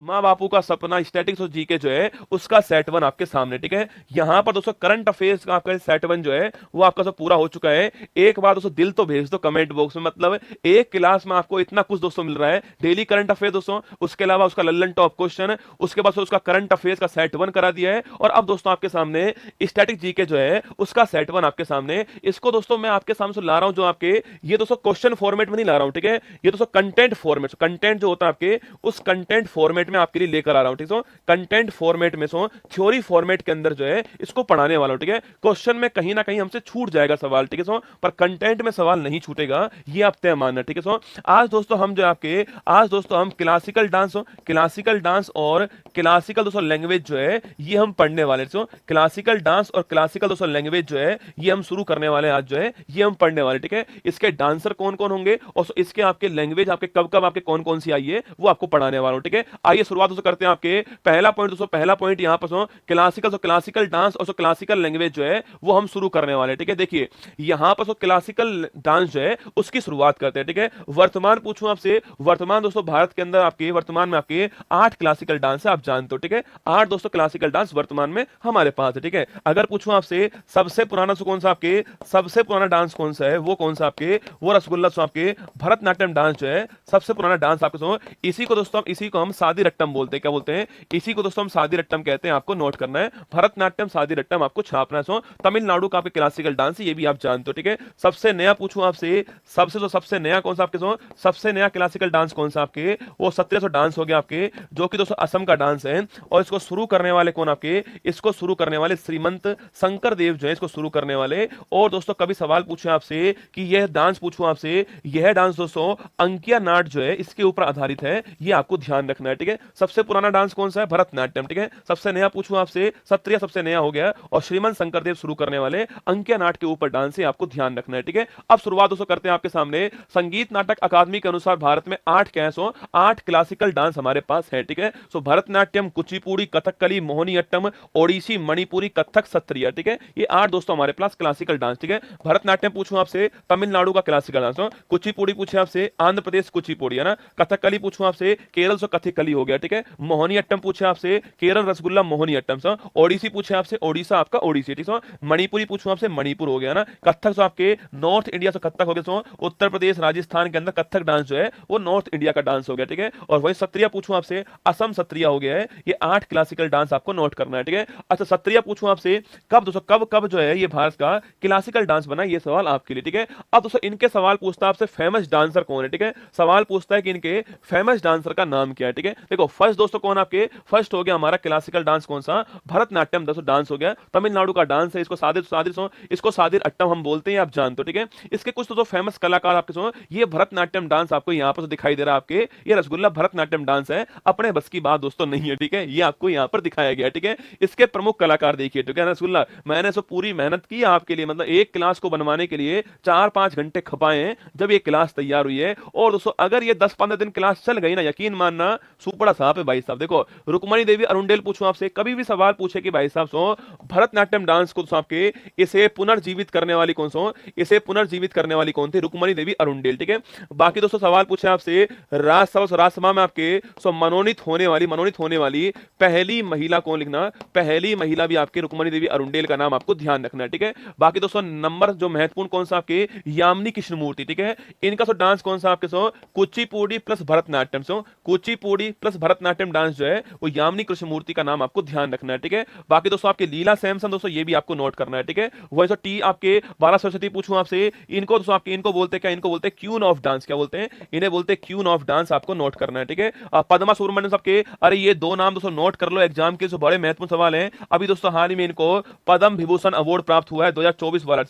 माँ बापू का सपना स्टैटिक्स और जीके जो है उसका सेट वन आपके सामने, ठीक है। यहाँ पर दोस्तों करंट अफेयर्स का आपका सेट वन जो है वो आपका सब पूरा हो चुका है। एक बार दोस्तों दिल तो भेज दो कमेंट बॉक्स में, मतलब एक क्लास में आपको इतना कुछ दोस्तों मिल रहा है। डेली करंट अफेयर दोस्तों, उसके अलावा उसका लल्लन टॉप क्वेश्चन, उसके बाद से उसका करंट अफेयर्स का सेट वन करा दिया है। और अब दोस्तों आपके सामने स्टैटिक जीके जो है उसका सेट वन आपके सामने। इसको दोस्तों मैं आपके सामने से ला रहा हूं जो आपके, ये दोस्तों क्वेश्चन फॉर्मेट में नहीं ला रहा हूं, ठीक है। ये दोस्तों कंटेंट फॉर्मेट, कंटेंट जो होता है आपके उस कंटेंट फॉर्मेट में आपके लिए लेकर आ रहा हूं, ठीक है। कंटेंट फॉर्मेट में सो थ्योरी फॉर्मेट के अंदर जो है इसको पढ़ाने वाला हूं, ठीक है। क्वेश्चन में कहीं ना कहीं हमसे छूट जाएगा सवाल, ठीक है सो, पर कंटेंट में सवाल नहीं छूटेगा, ये आप तय मानना, ठीक है सो। आज दोस्तों हम जो है आपके, आज दोस्तों हम क्लासिकल डांस, क्लासिकल डांस और क्लासिकल दोस्तों लैंग्वेज जो है ये हम पढ़ने वाले, सो क्लासिकल डांस और क्लासिकल दोस्तों लैंग्वेज जो है ये हम शुरू करने वाले हैं आज जो है ये हम पढ़ने वाले, ठीक है। इसके डांसर कौन कौन होंगे और इसके आपके लैंग्वेज आपके कब कब आपके कौन कौन सी आई है वो आपको पढ़ाने वाला हूं, ठीक है। आइए शुरुआत दोस्तों करते हैं आपके पहला पॉइंट दोस्तों, पहला पॉइंट यहां पर क्लासिकल, तो क्लासिकल डांस और क्लासिकल लैंग्वेज जो है वो हम शुरू करने वाले हैं, ठीक है। देखिए यहां पर क्लासिकल डांस जो है उसकी शुरुआत करते हैं, ठीक है। वर्तमान पूछूं आपसे, वर्तमान दोस्तों भारत के अंदर आपके वर्तमान में आपके 8 क्लासिकल डांस है, आप जानते हो, ठीक है। 8 दोस्तों क्लासिकल डांस वर्तमान में हमारे पास है, ठीक है। अगर पूछूं आपसे सबसे पुराना कौन सा आपके, सबसे पुराना डांस कौन सा है, वो कौन सा आपके, वो रसगुल्ला आपके भरतनाट्यम डांस जो है सबसे पुराना डांस आपके इसी को दोस्तों इसी को हम सादी रट्टम बोलते हैं, क्या बोलते हैं, इसी को दोस्तों हम सादी रट्टम कहते हैं, आपको नोट करना है। भरतनाट्यम सादी रट्टम आपको छापना है। तमिलनाडु का आपके क्लासिकल डांस है, ये भी आप जानते हो, ठीक है। सबसे नया पूछूं आपसे, सबसे नया कौन सा आपके सबसे नया क्लासिकल डांस कौन सा आपके, वो 1700 डांस हो गया आपके, जो कि दोस्तों असम का डांस है। और इसको शुरू करने वाले कौन आपके, इसको शुरू करने वाले श्रीमंत शंकर देव जो है इसको शुरू करने वाले। और दोस्तों कभी सवाल पूछे आपसे कि यह डांस, पूछूं आपसे यह डांस दोस्तों अंकिया नाट जो है इसके ऊपर आधारित है, ये आपको ध्यान रखना है, ठीक है। सबसे पुराना डांस कौन सा है, भरतनाट्यम, ठीक है। सबसे नया पूछूं आपसे, सत्रिया सबसे नया हो गया, और श्रीमंत शंकरदेव शुरू करने वाले अंकिया नाट के ऊपर डांस है, आपको ध्यान रखना है, ठीक है। अब शुरुआत दोस्तों करते हैं आपके सामने। संगीत नाटक अकादमी के अनुसार भारत में 8 कैसों 8 क्लासिकल डांस हमारे पास है, ठीक है। सो भरतनाट्यम, कुचिपुड़ी, कथकली, मोहिनीअट्टम, ओडिसी, मणिपुरी, कथक, सत्रिया, ठीक है। ये 8 दोस्तों हमारे पास क्लासिकल डांस, ठीक है। भरतनाट्यम पूछूं आपसे तमिलनाडु का क्लासिकल डांस, कुचिपुड़ी पूछे आपसे आंध्र प्रदेश कुचिपुड़ी है ना, कथकली पूछूं आपसे केरल से कथकली हो गया, ठीक है। मोहिनीअट्टम पूछे आपसे केरल रसगुल्ला मोहिनीअट्टम, ओडिसी पूछे आपसे ओडिशा आपका ओडिसी, ठीक है। मणिपुरी पूछूं आपसे मणिपुर हो गया ना, कथक जो आपके नॉर्थ इंडिया से कथक हो गया, उत्तर प्रदेश राजस्थान के अंदर कथक डांस जो है वो नॉर्थ इंडिया का डांस हो गया, ठीक है। और वही सत्रिया पूछूं आपसे असम सत्रिया हो गया है। ये 8 क्लासिकल डांस आपको नोट करना है, ठीक है। अच्छा सत्रिया पूछूं आपसे कब दोस्तों, कब कब जो है ये भारत का क्लासिकल डांस बना, ये सवाल आपके लिए, ठीक है। अब दोस्तों इनके सवाल पूछता है आपसे फेमस डांसर कौन है, ठीक है। सवाल पूछता है कि इनके फेमस डांसर का नाम क्या है, ठीक है। देखो फर्स्ट दोस्तों कौन आपके, फर्स्ट हो गया हमारा क्लासिकल डांस कौन सा, भरतनाट्यम दोस्तों डांस हो गया, तमिलनाडु का डांस है, इसको सादिर सादिर इसको सादिर अट्टम हम बोलते हैं, आप जानते हो, ठीक है। इसके कुछ तो फेमस कलाकार आपके ये भरतनाट्यम डांस आपको यहाँ पर दिखाई दे रहा है आपके, ये रसगुल्ला भरतनाट्यम डांस है, अपने बस की बात दोस्तों नहीं है, ठीक है। ये आपको यहाँ पर दिखाया गया, ठीक है। इसके प्रमुख कलाकार देखिए, ठीक है। रसगुल्ला मैंने पूरी मेहनत की आपके लिए, मतलब एक क्लास को बनवाने के लिए 4-5 घंटे खपाए हैं जब ये क्लास तैयार हुई है। और दोस्तों अगर ये 10-15 दिन क्लास चल गई ना, यकीन मानना सुपड़ा साहब है भाई साहब। देखो रुक्मणी देवी अरुंडेल पूछूं आपसे, कभी भी सवाल पूछे कि भाई साहब भरतनाट्यम डांस को आपके इसे पुनर्जीवित करने वाली कौन सो, इसे पुनर्जीवित करने वाली कौन थी, रुक्मणी देवी अरुंडेल, ठीक है। बाकी दोस्तों सवाल पूछे आपसे राज्यसभा में आपके मनोनीत होने वाली पहली महिला कौन, लिखना पहली महिला भी आपके रुक्मणी देवी अरुंडेल का नाम आपको ध्यान रखना है, ठीक है। बाकी दोस्तों नंबर जो महत्वपूर्ण कौन सा आपके यामिनी कृष्णमूर्ति, ठीक है। इनका डांस कौन सा आपके Kuchipudi plus Bharatanatyam, Kuchipudi plus Bharatanatyam dance जो है वो यामिनी कृष्णमूर्ति का नाम आपको ध्यान रखना है, ठीक है। बाकी दोस्तों आपके लीला सैमसन दोस्तों ये भी आपको नोट करना है, ठीक है। वही टी आपके बाला सरस्वती पूछूं आपसे, इनको दोस्तों आपके इनको बोलते क्या, इनको बोलते हैं क्यून ऑफ डांस, क्या बोलते हैं, इन्हें बोलते हैं क्यून ऑफ डांस, आपको नोट करना है, ठीक है। पद्मा सुब्रमण्यम सबके, अरे ये दो नाम दोस्तों नोट कर लो एग्जाम के, जो बड़े महत्वपूर्ण सवाल हैं। अभी दोस्तों हाल ही में इनको पद्म विभूषण अवार्ड प्राप्त हुआ है 2024 वाला,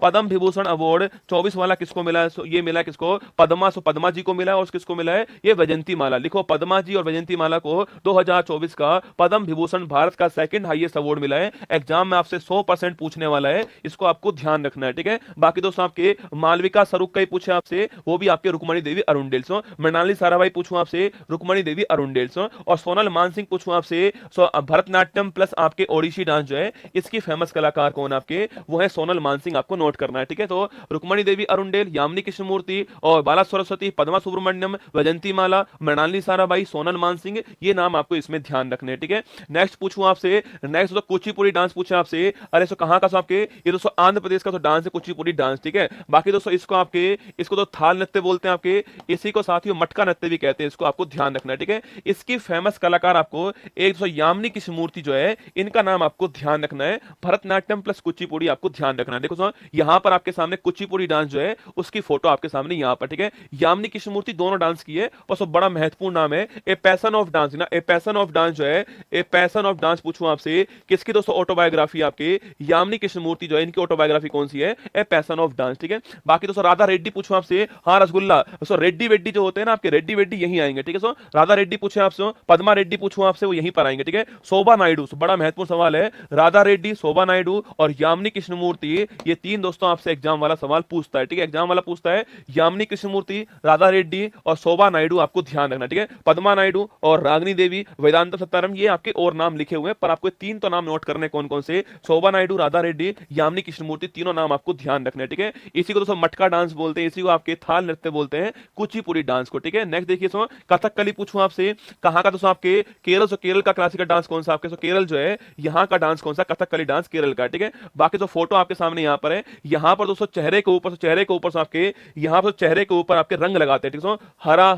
पद्म विभूषण अवार्ड 24 वाला किसको मिला है, ये मिला किसको, पद्मा जी को मिला है। और किसको मिला है, ये वैजयंती माला, लिखो पद्मा जी और वैजयंती माला को 2024 का पद्म विभूषण भारत का सेकंड हाईएस्ट अवार्ड मिला है। एग्जाम में आपसे 100% पूछने वाला है, इसको आपको ध्यान रखना है, ठीक है। बाकी दोस्तों आपके मालविका स्वरूप का पूछे आपसे, वो भी आपके रुक्मणी देवी अरुंडेल, मृणाली साराभाई पूछूं आपसे रुक्मणी देवी अरुंडेल, और सोनल मानसिंह पूछूं आपसे भरतनाट्यम प्लस आपके ओडिसी डांस जो है इसकी फेमस कलाकार कौन आपके, वो है सोनल मानसिंह, आपको नोट करना है, ठीक है। तो रुक्मणी देवी अरुंडेल, यामिनी कृष्णमूर्ति और बाला सरस्वती, पद्मा सुब्रमण्यम, वैजयंती माला, मृणालिनी साराभाई, सोनल सोनल मान सिंह, ये नाम आपको इसमें ध्यान रखने हैं, ठीक है। नेक्स्ट पूछूं आपसे, नेक्स्ट दोस्तों कुचिपुड़ी डांस पूछे आपसे। अरे सो कहां का सो आपके, ये दोस्तों आंध्र प्रदेश का तो डांस है कुचिपुड़ी डांस, ठीक है। बाकी दोस्तों इसको आपके, इसको तो थाल नृत्य बोलते हैं आपके, इसी को साथियों मटका नृत्य भी कहते हैं, इसको आपको ध्यान रखना है, ठीक है। इसकी फेमस कलाकार आपको एक दोस्तों यामिनी कृष्णमूर्ति जो है, इनका नाम आपको ध्यान रखना है। भरतनाट्यम प्लस कुचिपुड़ी आपको ध्यान रखना है। देखो सो यहां पर आपके सामने कुचिपुड़ी डांस जो है उसकी फोटो आपके सामने यहां पर, ठीक है। यामिनी कृष्णमूर्ति दोनों डांस की है और सब बड़ा महत्वपूर्ण नाम है। ए पैशन ऑफ डांस ना, ए पैशन ऑफ डांस जो है, ए पैशन ऑफ डांस पूछूं आपसे, किसकी दोस्तों ऑटोबायोग्राफी आपके यामिनी कृष्णमूर्ति जो है, इनकी ऑटोबायोग्राफी कौन सी है, ए पैशन ऑफ डांस, ठीक है। बाकी दोस्तों राधा रेड्डी पूछूं आपसे, हाँ रसगुल्ला, सो रेड्डी वेड्डी जो होते हैं ना आपके, रेड्डी वेड्डी यहीं आएंगे, ठीक है। सो राधा रेड्डी पूछे आपसे, पद्मा रेड्डी पूछूं आपसे, वो यहीं पर आएंगे, ठीक है। शोभा नायडू, बड़ा महत्वपूर्ण सवाल है, राधा रेड्डी, शोभा नायडू और यामिनी कृष्णमूर्ति, ये तीन दोस्तों आपसे एग्जाम वाला सवाल पूछता है, ठीक है। एग्जाम वाला पूछता है यामिनी कृष्णमूर्ति, राधा रेड्डी और शोभा नायडू, आपको ध्यान रखना, ठीक है। पद्मा नायडू और रागिनी देवी, वेदांत सत्तारम, ये आपके और नाम लिखे हुए हैं, पर आपको तीन तो नाम नोट करने कौन कौन से, शोभा नायडू, राधा रेड्डी, यामिनी कृष्णमूर्ति, तीनों नाम आपको ध्यान रखने, ठीक है। इसी को दोस्तों मटका डांस बोलते हैं, इसी को आपके थाल नृत्य बोलते हैं, कुचिपुड़ी डांस को, ठीक है। नेक्स्ट देखिए सो कथकली पूछूं आपसे, कहां का दोस्तों आपके केरल, सो केरल का क्लासिकल डांस कौन सा आपके, सो केरल जो है यहां का डांस कौन सा, कथकली डांस केरल का, ठीक है। बाकी जो फोटो आपके सामने यहां पर है, यहां पर दोस्तों चेहरे के ऊपर, चेहरे के ऊपर से आपके यहां पर चेहरे के ऊपर आपके रंग लगाते हैं, ठीक है। हरा,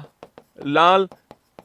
लाल,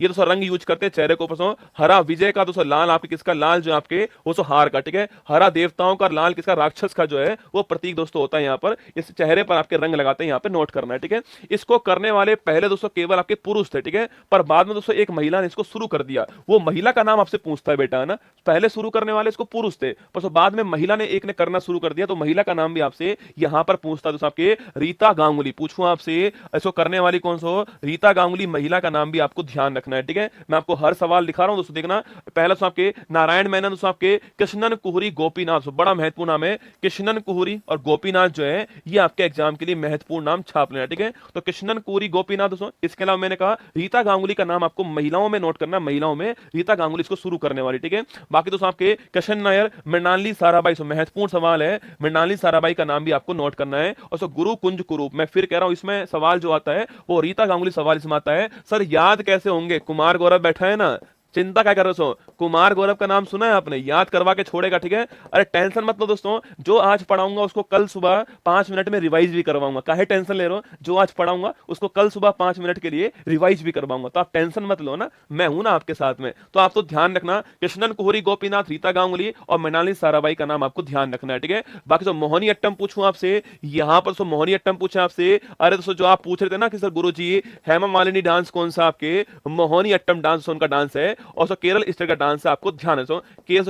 ये दोस्तों रंग यूज करते हैं चेहरे को ऊपर। हरा विजय का दोस्तों, लाल आपके किसका, लाल जो आपके वो सो हार का, ठीक है। हरा देवताओं का, लाल किसका, राक्षस का जो है वो प्रतीक दोस्तों होता है यहाँ पर, इस चेहरे पर आपके रंग लगाते हैं, यहाँ पे नोट करना है, ठीक है। इसको करने वाले पहले दोस्तों केवल आपके पुरुष थे, ठीक है, पर बाद में दोस्तों एक महिला ने इसको शुरू कर दिया। वो महिला का नाम आपसे पूछता है बेटा, है ना, पहले शुरू करने वाले इसको पुरुष थे, पर बाद में महिला ने एक ने करना शुरू कर दिया, तो महिला का नाम भी आपसे यहाँ पर पूछता है दोस्तों आपके, रीता गांगुली। पूछूं आपसे इसको करने वाली कौन सा, रीता गांगुली, महिला का नाम भी आपको ध्यान रखना है, ठीक है। मैं आपको हर सवाल दिखा रहा हूं दोस्तों, देखना। पहला दोस्तों आपके नारायण मेनन, दोस्तों आपके कृष्णन कुहरी गोपीनाथ, बड़ा महत्वपूर्ण नाम है, कृष्णन कुहरी और गोपीनाथ जो है ये आपके एग्जाम के लिए महत्वपूर्ण नाम छाप लेना, ठीक है। तो कृष्णन कुहरी गोपीनाथ दोस्तों, इसके अलावा मैंने कहा रीता गांगुली का नाम आपको महिलाओं में नोट करना, महिलाओं में रीता गांगुली इसको शुरू करने वाली, ठीक है। बाकी दोस्तों आपके कृष्ण नायर, मृणालिनी साराभाई, महत्वपूर्ण सवाल है, मृणालिनी साराभाई का नाम भी आपको नोट करना है। और सो गुरु कुंज कुरूप, मैं फिर कह रहा हूं, इसमें सवाल जो आता है वो रीता गांगुली सवाल इसमें आता है, सर याद कैसे होंगे, कुमार गौरव बैठा है ना, चिंता क्या कर रहे हो, कुमार गौरव का नाम सुना है आपने, याद करवा के छोड़ेगा, ठीक है। अरे टेंशन मत लो दोस्तों, जो आज पढ़ाऊंगा उसको कल सुबह 5 मिनट में रिवाइज भी करवाऊंगा, काहे टेंशन ले रहे हो, जो आज पढ़ाऊंगा उसको कल सुबह 5 मिनट के लिए रिवाइज भी करवाऊंगा, तो आप टेंशन मत लो ना, मैं हूं ना आपके साथ में। तो आप तो ध्यान रखना, कृष्णन कुहरी गोपीनाथ, रीता गांगुली और मृणालिनी साराभाई का नाम आपको ध्यान रखना है, ठीक है। बाकी तो मोहिनी अट्टम पूछूं आपसे, यहां पर मोहिनी अट्टम पूछे आपसे। अरे दोस्तों जो आप पूछ रहे थे ना कि सर गुरु जी हेमा मालिनी डांस कौन सा, आपके मोहिनी अट्टम डांस उनका डांस है, और केरल का डांस है, आपको ध्यान है।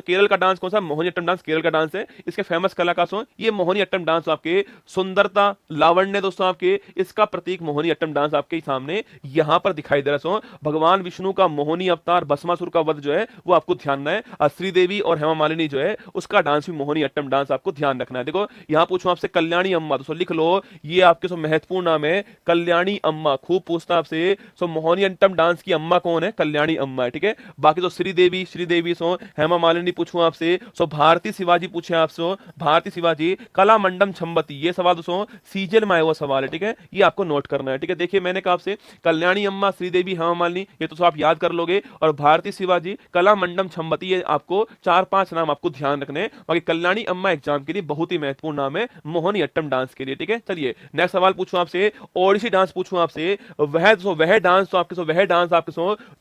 केरल का डांस कौन सा, मोहिनीअट्टम डांस केरल का डांस है, इसके फेमस कलाकार सो ये मोहिनीअट्टम डांस आपके सुंदरता, लावण्य दोस्तों आपके, इसका प्रतीक मोहिनीअट्टम डांस आपके सामने यहां पर दिखाई दे रहा है। भगवान विष्णु का मोहिनी अवतार भस्मासुर का वध जो है वो आपको ध्यान है। श्रीदेवी और हेमा मालिनी जो है उसका डांस भी मोहिनीअट्टम डांस आपको ध्यान रखना है। देखो यहां पूछूं आपसे कल्याणी अम्मा, दोस्तों लिख लो, ये आपके सो महत्वपूर्ण नाम है, कल्याणी अम्मा, खूब पूछता आपसे। सो मोहिनीअट्टम डांस की अम्मा कौन है, कल्याणी अम्मा है, ठीक है। बाकी तो श्रीदेवी सो हेमा मालिनी पूछूं आपसे। सो भारती शिवाजी पूछे आपसे, भारती शिवाजी, कला मंडम छम्बती, ये सवाल दोस्तों सीजल में आया हुआ सवाल है, ठीक है, ये आपको नोट करना है, ठीक है। देखिए मैंने कहा आपसे कल्याणी अम्मा, श्रीदेवी, हेमा मालिनी, ये तो आप याद कर लोगे, और भारती शिवाजी, कला मंडम छम्बती, ये आपको 4-5 नाम आपको ध्यान रखने। बाकी कल्याणी अम्मा एग्जाम के लिए बहुत ही महत्वपूर्ण नाम है मोहिनीअट्टम डांस के लिए, ठीक है। चलिए नेक्स्ट सवाल पूछूं आपसे, ओडिसी डांस पूछूं आपसे। वह डांस आपके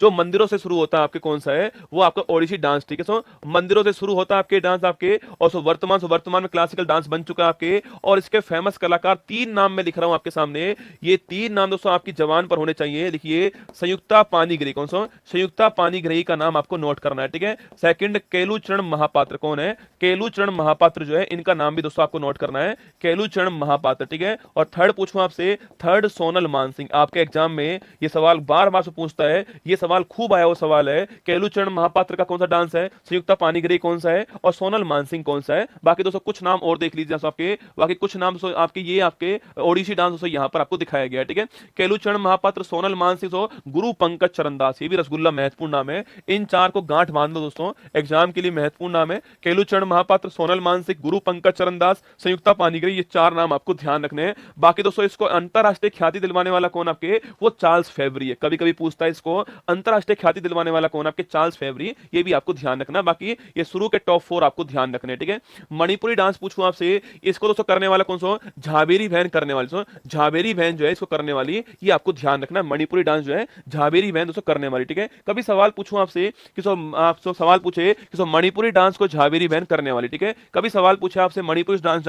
जो मंदिरों से शुरू होता है, आपके कौन सा है, वो आपका ओडिसी डांस, ठीक है। सो मंदिरों से शुरू होता है आपके डांस आपके, और वर्तमान में क्लासिकल डांस बन चुका है आपके, और इसके फेमस कलाकार 3 नाम मैं लिख रहा हूं आपके सामने, ये 3 नाम दोस्तों आपकी जबान पर होने चाहिए। लिखिए, संयुक्ता पानीग्रही, कौन सा, संयुक्ता पानीग्रही का नाम आपको नोट करना है, ठीक है। सेकंड, केलुचरण महापात्र, कौन है, केलुचरण महापात्र जो है, इनका नाम भी दोस्तों आपको नोट करना है, केलुचरण महापात्र, ठीक है। और थर्ड पूछूं आपसे, थर्ड सोनल मानसिंह, आपके एग्जाम में ये सवाल बार बार से पूछता है, ये सवाल खूब आया हुआ सवाल है, है, केलुचरण महापात्र का कौन सा डांस है, संयुक्ता पानीग्राही कौन सा है, और सोनल मानसिंह कौन सा है। बाकी दोस्तों कुछ नाम और देख लीजिए आपके, बाकी कुछ नाम आपके ये आपके ओडिसी डांस दोस्तों यहाँ पर आपको दिखाया गया है, ठीक है। केलुचरण महापात्र, सोनल मानसिंह, गुरु पंकज चरणदास, ये भी रसगुल्ला महत्वपूर्ण नाम है। इन चार को गांठ बांध लो दोस्तों, एग्जाम के लिए महत्वपूर्ण नाम है। केलुचरण महापात्र, सोनल मानसिंह, गुरु पंकज चरणदास, संयुक्ता पानीग्राही, ये चार नाम आपको ध्यान रखने हैं। बाकी दोस्तों इसको अंतरराष्ट्रीय ख्याति दिलवाने वाला कौन आपके, वो चार्ल्स फेवरी है। कभी कभी पूछता है इसको अंतरराष्ट्रीय ख्याति दिलवाने वाला कौन आपके, चार्ल्स फेवरी, ये भी आपको ध्यान रखना। बाकी ये शुरू के टॉप 4 आपको ध्यान रखने, ठीक है। मणिपुरी डांस पूछूं आपसे, इसको दोस्तों करने वाला कौन सा, झाबेरी बहन करने वाली, झाबेरी बहन जो है इसको करने वाली, ये आपको ध्यान रखना। मणिपुरी डांस जो है झाबेरी बहन दोस्तों करने वाली, ठीक है। कभी सवाल पूछूं आपसे कि आपसे सवाल पूछे कि मणिपुरी डांस को झाबेरी बहन करने वाली, ठीक है। कभी सवाल पूछे आपसे मणिपुरी डांस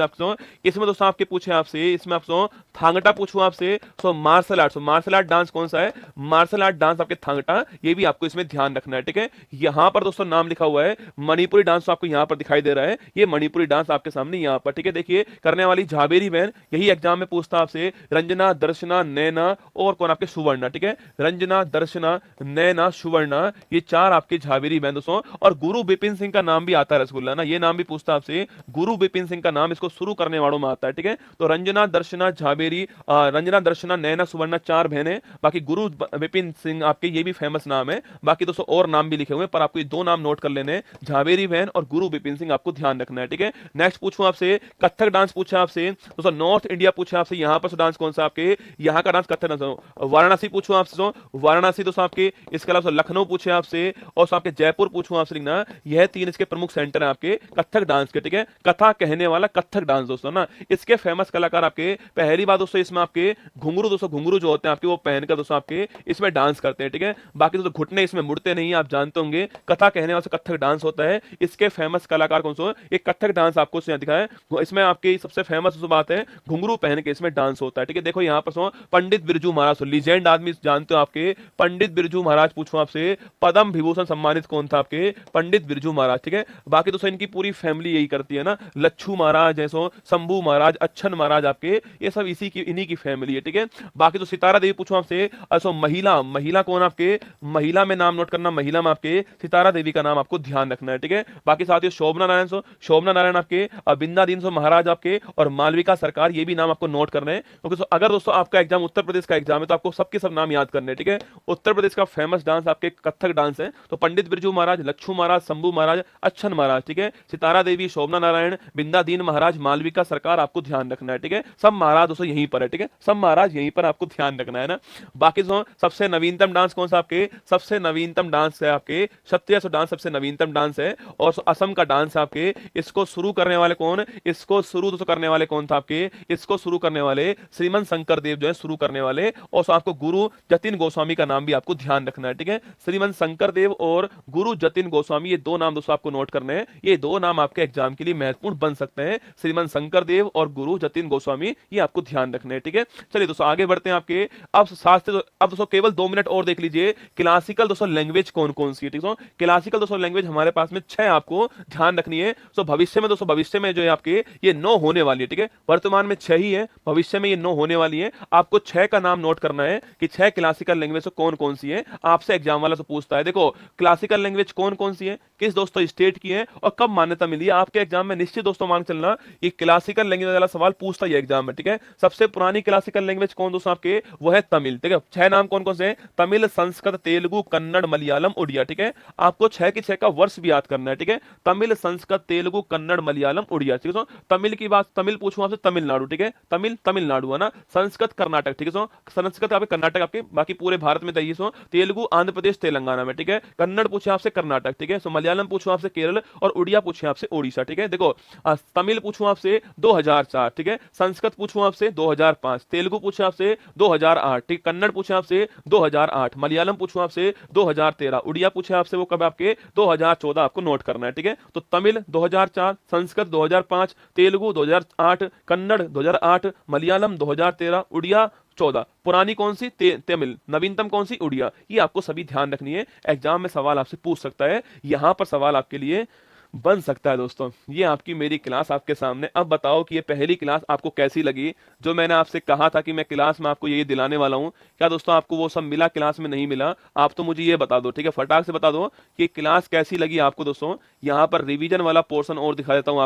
इसमें दोस्तों आपके पूछे आपसे, इसमें आपसे थांगटा पूछूं आपसे, मार्शल आर्ट डांस कौन सा है, मार्शल आर्ट डांस आपके थांगटा, ये भी आपको इसमें ध्यान रखना है, ठीक है। यहां पर दोस्तों नाम लिखा हुआ है मणिपुरी डांस, आपको यहां पर दिखाई दे रहा है, ये मणिपुरी डांस आपके सामने यहां पर, ठीक है। देखिए करने वाली झाबेरी बहन, यही एग्जाम में पूछता आपसे, रंजना, दर्शना, नैना और कौन आपके सुवर्णा, ठीक है। रंजना, दर्शना, नैना, सुवर्णा, ये चार आपके झाबेरी बहन दोस्तों। और गुरु बिपिन सिंह का नाम भी आता है रसगुल्ला ना, ये नाम भी पूछता आपसे, गुरु बिपिन सिंह का नाम इसको शुरू करने वालों में आता है, ठीक है। तो रंजना, दर्शना, झाबेरी, रंजना, दर्शना, नैना, सुवर्णा, चार बहनें। बाकी गुरु बिपिन सिंह आपके ये भी फेमस नाम है। बाकी दोस्तों और नाम भी लिखे हुए हैं, पर आपको ये दो नाम नोट कर लेने हैं, झाबेरी बहन और गुरु बिपिन सिंह, आपको ध्यान रखना है, ठीक है। नेक्स्ट पूछूं आपसे, कथक डांस पूछा आपसे दोस्तों, नॉर्थ इंडिया पूछा आपसे, यहां पर डांस कौन सा आपके, यहाँ का डांस कथक डांस। वाराणसी पूछूं आपसे, वाराणसी दोस्तों आपके, इसके अलावा लखनऊ पूछे आपसे, और आपके जयपुर पूछूं आपसे लिखना, यह तीन इसके प्रमुख सेंटर है आपके कथक डांस के, ठीक है। कथा कहने वाला कथक डांस दोस्तों ना, इसके फेमस कलाकार आपके, पहली बात दोस्तों इसमें आपके घुंघरू दोस्तों, घुंघरू जो होते हैं आपके वो पहनकर दोस्तों आपके इसमें डांस करते हैं, ठीक है। बाकी दोस्तों घुटने इसमें मुड़ते नहीं, आप जानते होंगे। कथा कहने वाला कथक डांस होता है, इसके फेमस कलाकार कौन सा, एक कथक डांस आपको दिखा है, इसमें आपके सबसे फेमस बात है घुंघरू पहन के इसमें डांस होता है, ठीक है। देखो यहाँ पर पंडित बिरजू महाराज, लीजेंड आदमी जानते हो आपके, पंडित बिरजू महाराज पूछूं आपसे, पद्म विभूषण सम्मानित कौन था आपके, पंडित बिरजू महाराज, ठीक है। बाकी दोस्तों इनकी पूरी फैमिली यही करती है ना, लच्छू महाराज जैसो, शंभू महाराज, अच्छन महाराज, आपके ये सब इसी की इन्हीं की फैमिली है, ठीक है। बाकी तो सितारा देवी पूछूं आपसे, महिला, महिला कौन आपके, महिला में नाम नोट करना, महिला में आपके सितारा देवी का नाम आपको ध्यान रखना है, ठीक है। बाकी साथियों शोभना नारायण, शोभना नारायण आपके, बिंदादीन महाराज आपके, और मालविका सरकार, ये भी नाम आपको नोट करने हैं, क्योंकि अगर दोस्तों आपका एग्जाम उत्तर प्रदेश का एग्जाम है तो आपको सबके सब नाम याद करने हैं, ठीक है। उत्तर प्रदेश का फेमस डांस आपके कथक डांस है, तो पंडित बिरजू महाराज, लच्छू महाराज, शंभू महाराज, अच्छन महाराज, ठीक है। सितारा देवी, शोभना नारायण, बिंदादीन महाराज, मालविका सरकार, आपको ध्यान रखना है, ठीक है। सब महाराज दोस्तों यहीं पर है, ठीक है, सब महाराज यहीं पर आपको ध्यान रखना है ना। बाकी सबसे नवीनतम डांस कौन सा आपके, सबसे नवीनतम डांस है आपके क्षत्रिय डांस, सबसे नवीनतम डांस है, और असम का डांस है आपके, इसको शुरू करने वाले कौन, इसको शुरू दोस्तों करने वाले कौन था आपके, इसको शुरू करने वाले श्रीमंत शंकर देव जो है शुरू करने वाले, और आपको गुरु जतिन गोस्वामी का नाम भी आपको ध्यान रखना है, ठीक है। श्रीमंत शंकर देव और गुरु जतिन गोस्वामी, ये दो नाम दोस्तों आपको नोट करने हैं, ये दो नाम आपके एग्जाम के लिए महत्वपूर्ण बन सकते हैं, श्रीमंत शंकर देव और गुरु जतिन गोस्वामी, ये आपको ध्यान रखने हैं, ठीक है। चलिए दोस्तों आगे बढ़ते हैं आपके, अब शास्त्र, अब दोस्तों केवल 2 मिनट और देख लीजिए, क्लासिकल दोस्तों लैंग्वेज कौन कौन सी है, ठीक है। क्लासिकल दोस्तों लैंग्वेज हमारे पास में 6 आपको ध्यान रखनी है। तो भविष्य में दोस्तों, भविष्य में जो है आपके ये 9 होने वाली है, ठीक है। वर्तमान में 6 ही है, भविष्य में ये 9 होने वाली है। आपको 6 का नाम नोट करना है कि 6 क्लासिकल लैंग्वेज कौन कौन सी है, आपसे एग्जाम वाला तो पूछता है। देखो क्लासिकल लैंग्वेज कौन कौन सी है, किस दोस्तों स्टेट की है, और कब मान्यता मिली है, आपके एग्जाम में निश्चित दोस्तों मान चलना ये क्लासिकल लैंग्वेज वाला सवाल पूछता है एग्जाम में, ठीक है। सबसे पुरानी क्लासिकल लैंग्वेज कौन दोस्तों आपके, वो है तमिल, ठीक है। 6 नाम कौन कौन से हैं, तमिल, संस्कृत, तेलुगु, कन्नड़, मलयालम, उड़िया, ठीक है। आपको 6 के 6 का वर्ष भी याद करना है, ठीक है। तमिल, संस्कृत, तेलुगु, कन्नड़, मलयालम, उड़िया, ठीक है। तमिल की बात, तमिल पूछूं आपसे, तमिलनाडु, ठीक है, तमिल तमिलनाडु है ना। संस्कृत कर्नाटक, ठीक है, संस्कृत आपके कर्नाटक, आपके बाकी पूरे भारत में तय। तेलुगु आंध्र प्रदेश तेलंगाना में, ठीक है। कन्नड़ पूछे आपसे कर्नाटक, ठीक है। मलयालम पूछूं आपसे केरल, और उड़िया पूछे आपसे ओडिशा, ठीक है। देखो तमिल पूछूं आपसे 2004, ठीक है। संस्कृत पूछूं आपसे 2005, तेलुगु पूछे आपसे 2008, ठीक, कन्नड़ पूछे आपसे 2008, मलयालम पूछूं आपसे 2013, उड़िया पूछे आपसे वो कब आपके 2014, आपको नोट करना है, ठीक है। तो तमिल 2004, संस्कृत 2005, तेलुगु 2008, कन्नड़ 2008, मलयालम 2013, उड़िया 14। पुरानी कौन सी, तमिल, नवीनतम कौन सी, उड़िया। ये आपको सभी ध्यान रखनी है, एग्जाम में सवाल आपसे पूछ सकता है। यहां पर सवाल आपके लिए बन सकता है दोस्तों। ये आपकी मेरी क्लास आपके सामने। अब बताओ कि ये पहली क्लास आपको कैसी लगी, जो मैंने आपसे कहा था कि मैं क्लास में आपको ये दिलाने वाला हूँ। क्या दोस्तों आपको वो सब मिला, क्लास में नहीं मिला? आप तो मुझे ये बता दो, ठीक है, फटाक से बता दो कि क्लास कैसी लगी आपको दोस्तों। यहाँ पर रिवीजन वाला पोर्शन और दिखा देता हूँ